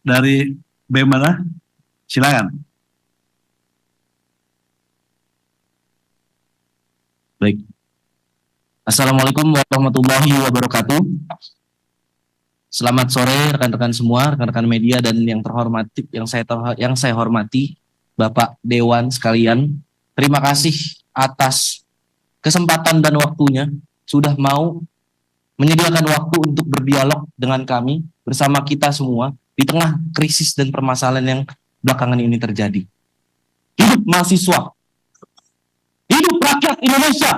dari BEM mana? Silakan. Baik. Assalamualaikum warahmatullahi wabarakatuh. Selamat sore rekan-rekan semua, rekan-rekan media dan yang terhormati, yang saya hormati, Bapak Dewan sekalian. Terima kasih atas kesempatan dan waktunya sudah mau menyediakan waktu untuk berdialog dengan kami bersama kita semua di tengah krisis dan permasalahan yang belakangan ini terjadi. Hidup mahasiswa, hidup rakyat Indonesia.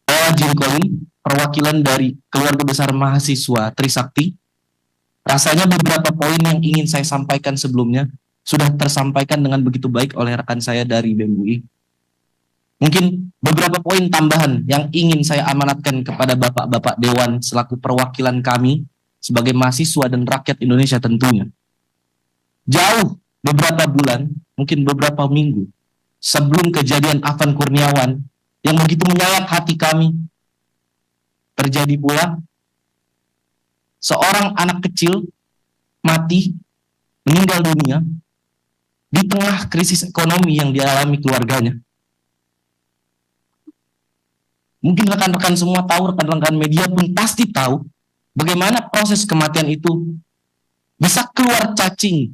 Saya Jim Colin, perwakilan dari keluarga besar mahasiswa Trisakti. Rasanya beberapa poin yang ingin saya sampaikan sebelumnya sudah tersampaikan dengan begitu baik oleh rekan saya dari BEM UI. Mungkin beberapa poin tambahan yang ingin saya amanatkan kepada Bapak-Bapak Dewan selaku perwakilan kami sebagai mahasiswa dan rakyat Indonesia tentunya. Jauh beberapa bulan, mungkin beberapa minggu, sebelum kejadian Afan Kurniawan yang begitu menyayat hati kami, terjadi pula seorang anak kecil mati, meninggal dunia di tengah krisis ekonomi yang dialami keluarganya. Mungkin rekan-rekan semua tahu, rekan-rekan media pun pasti tahu bagaimana proses kematian itu bisa keluar cacing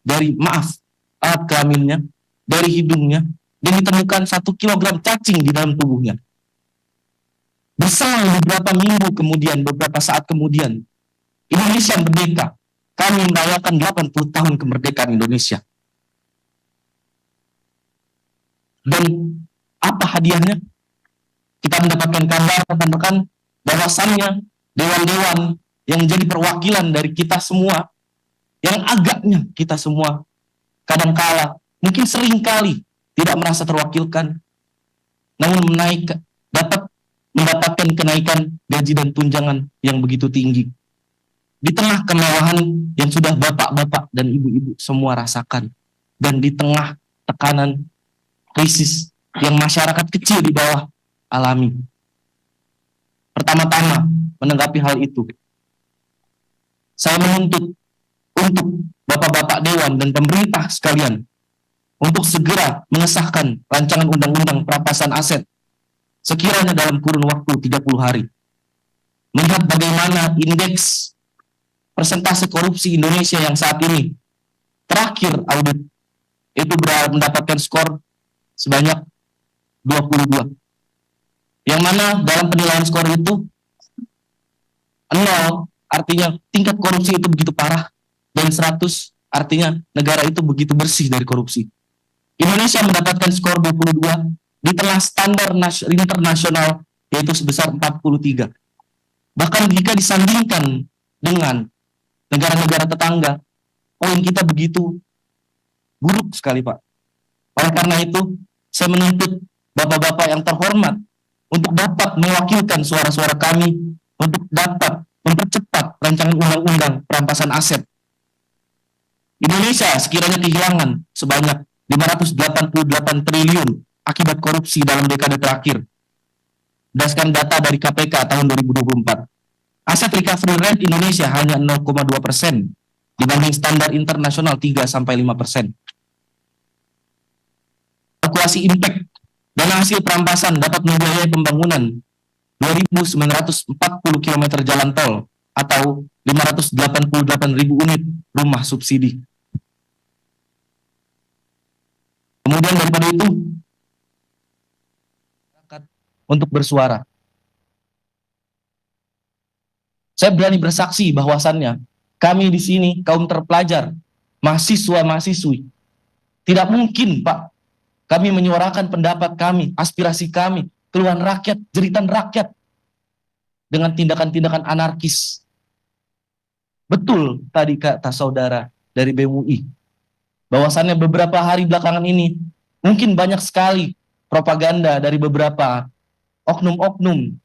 dari, alat kelaminnya, dari hidungnya, dan ditemukan 1 kilogram cacing di dalam tubuhnya. Berselang beberapa minggu kemudian, beberapa saat kemudian, Indonesia merdeka. Kami merayakan 80 tahun kemerdekaan Indonesia. Dan apa hadiahnya? Kita mendapatkan kabar rekan-rekan bahwasannya dewan-dewan yang menjadi perwakilan dari kita semua, yang agaknya kita semua kadangkala, mungkin seringkali tidak merasa terwakilkan, namun dapat mendapatkan kenaikan gaji dan tunjangan yang begitu tinggi. Di tengah kemewahan yang sudah bapak-bapak dan ibu-ibu semua rasakan, dan di tengah tekanan krisis yang masyarakat kecil di bawah alami. Pertama-tama menanggapi hal itu, saya menuntut untuk Bapak-Bapak Dewan dan pemerintah sekalian untuk segera mengesahkan rancangan undang-undang perampasan aset sekiranya dalam kurun waktu 30 hari. Melihat bagaimana indeks persentase korupsi Indonesia yang saat ini terakhir audit itu mendapatkan skor sebanyak 22. Yang mana dalam penilaian skor itu 0 artinya tingkat korupsi itu begitu parah, dan 100 artinya negara itu begitu bersih dari korupsi. Indonesia mendapatkan skor 22 di tengah standar internasional yaitu sebesar 43. Bahkan jika disandingkan dengan negara-negara tetangga, poin kita begitu buruk sekali, Pak. Oleh karena itu, saya menuntut Bapak-Bapak yang terhormat untuk dapat mewakilkan suara-suara kami, untuk dapat mempercepat rancangan undang-undang perampasan aset. Indonesia sekiranya kehilangan sebanyak 588 triliun akibat korupsi dalam dekade terakhir. Berdasarkan data dari KPK tahun 2024. Aset recovery rate Indonesia hanya 0,2% dibanding standar internasional 3-5%. Kalkulasi impact dana hasil perampasan dapat membiayai pembangunan 2.940 km jalan tol atau 588.000 unit rumah subsidi. Kemudian daripada itu, untuk bersuara. Saya berani bersaksi bahwasannya kami di sini kaum terpelajar, mahasiswa-mahasiswi, tidak mungkin, Pak, kami menyuarakan pendapat kami, aspirasi kami, keluhan rakyat, jeritan rakyat dengan tindakan-tindakan anarkis. Betul tadi kata saudara dari BEM UI, bahwasannya beberapa hari belakangan ini mungkin banyak sekali propaganda dari beberapa oknum-oknum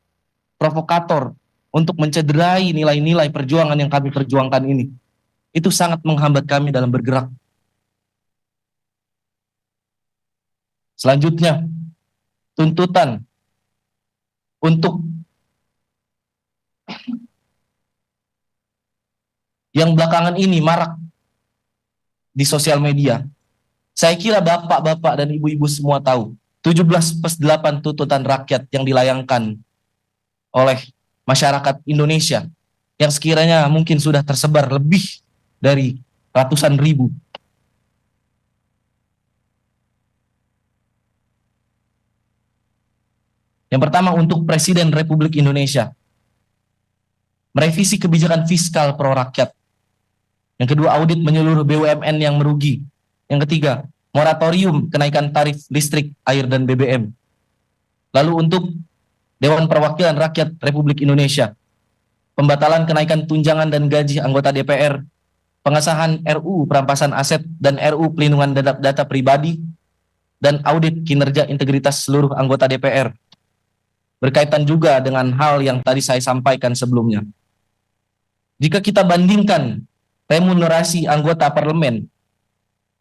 provokator untuk mencederai nilai-nilai perjuangan yang kami perjuangkan ini. Itu sangat menghambat kami dalam bergerak. Selanjutnya, tuntutan untuk yang belakangan ini marak di sosial media. Saya kira bapak-bapak dan ibu-ibu semua tahu 17+8 tuntutan rakyat yang dilayangkan oleh masyarakat Indonesia yang sekiranya mungkin sudah tersebar lebih dari ratusan ribu. Yang pertama untuk Presiden Republik Indonesia, merevisi kebijakan fiskal pro rakyat. Yang kedua, audit menyeluruh BUMN yang merugi. Yang ketiga, moratorium kenaikan tarif listrik, air, dan BBM. Lalu untuk Dewan Perwakilan Rakyat Republik Indonesia, pembatalan kenaikan tunjangan dan gaji anggota DPR, pengesahan RUU perampasan aset dan RUU pelindungan data pribadi, dan audit kinerja integritas seluruh anggota DPR. Berkaitan juga dengan hal yang tadi saya sampaikan sebelumnya. Jika kita bandingkan remunerasi anggota parlemen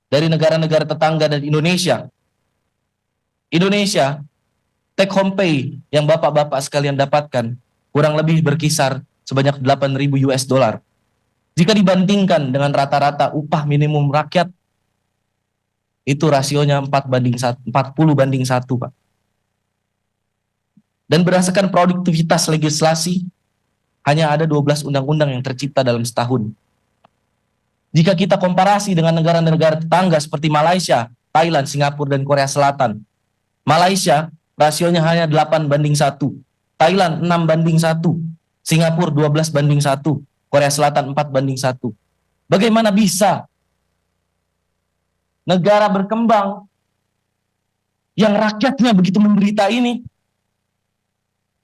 dari negara-negara tetangga dan Indonesia take home pay yang bapak-bapak sekalian dapatkan kurang lebih berkisar sebanyak 8.000 US dollar. Jika dibandingkan dengan rata-rata upah minimum rakyat, itu rasionya 40/1, Pak. Dan berdasarkan produktivitas legislasi, hanya ada 12 undang-undang yang tercipta dalam setahun. Jika kita komparasi dengan negara-negara tetangga seperti Malaysia, Thailand, Singapura, dan Korea Selatan, Malaysia rasionya hanya 8/1, Thailand 6/1, Singapura 12/1, Korea Selatan 4/1. Bagaimana bisa negara berkembang yang rakyatnya begitu menderita ini,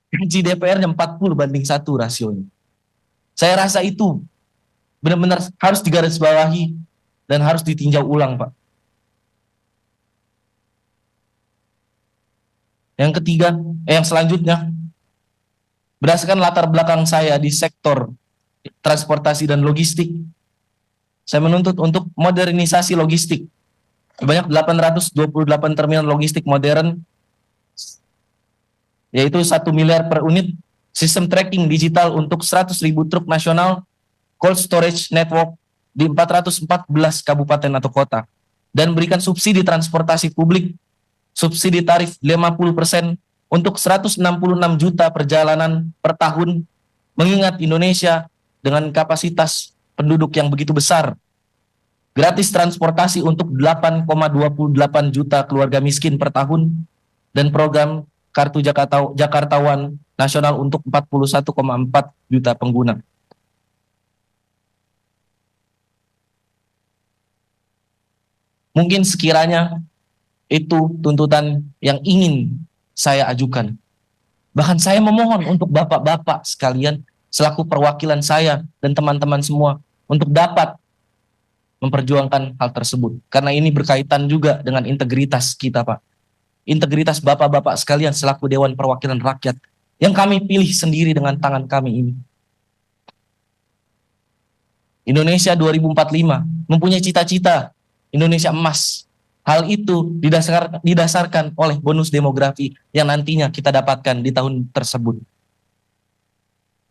gaji DPR-nya 40/1 rasionya? Saya rasa itu benar-benar harus digarisbawahi dan harus ditinjau ulang, Pak. Yang selanjutnya, berdasarkan latar belakang saya di sektor transportasi dan logistik, saya menuntut untuk modernisasi logistik. Sebanyak 828 terminal logistik modern, yaitu 1 miliar per unit, sistem tracking digital untuk 100.000 truk nasional, cold storage network di 414 kabupaten atau kota, dan berikan subsidi transportasi publik, subsidi tarif 50% untuk 166 juta perjalanan per tahun, mengingat Indonesia dengan kapasitas penduduk yang begitu besar. Gratis transportasi untuk 8,28 juta keluarga miskin per tahun, dan program Kartu Jakartawan Nasional untuk 41,4 juta pengguna. Mungkin sekiranya itu tuntutan yang ingin saya ajukan. Bahkan saya memohon untuk bapak-bapak sekalian selaku perwakilan saya dan teman-teman semua untuk dapat memperjuangkan hal tersebut. Karena ini berkaitan juga dengan integritas kita, Pak. Integritas bapak-bapak sekalian selaku Dewan Perwakilan Rakyat yang kami pilih sendiri dengan tangan kami ini. Indonesia 2045 mempunyai cita-cita Indonesia emas. Hal itu didasarkan oleh bonus demografi yang nantinya kita dapatkan di tahun tersebut.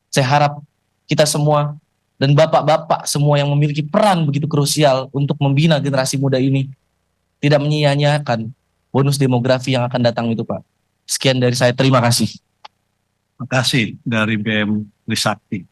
Saya harap kita semua dan bapak-bapak semua yang memiliki peran begitu krusial untuk membina generasi muda ini tidak menyia-nyiakan bonus demografi yang akan datang itu, Pak. Sekian dari saya, terima kasih. Terima kasih dari BM Trisakti.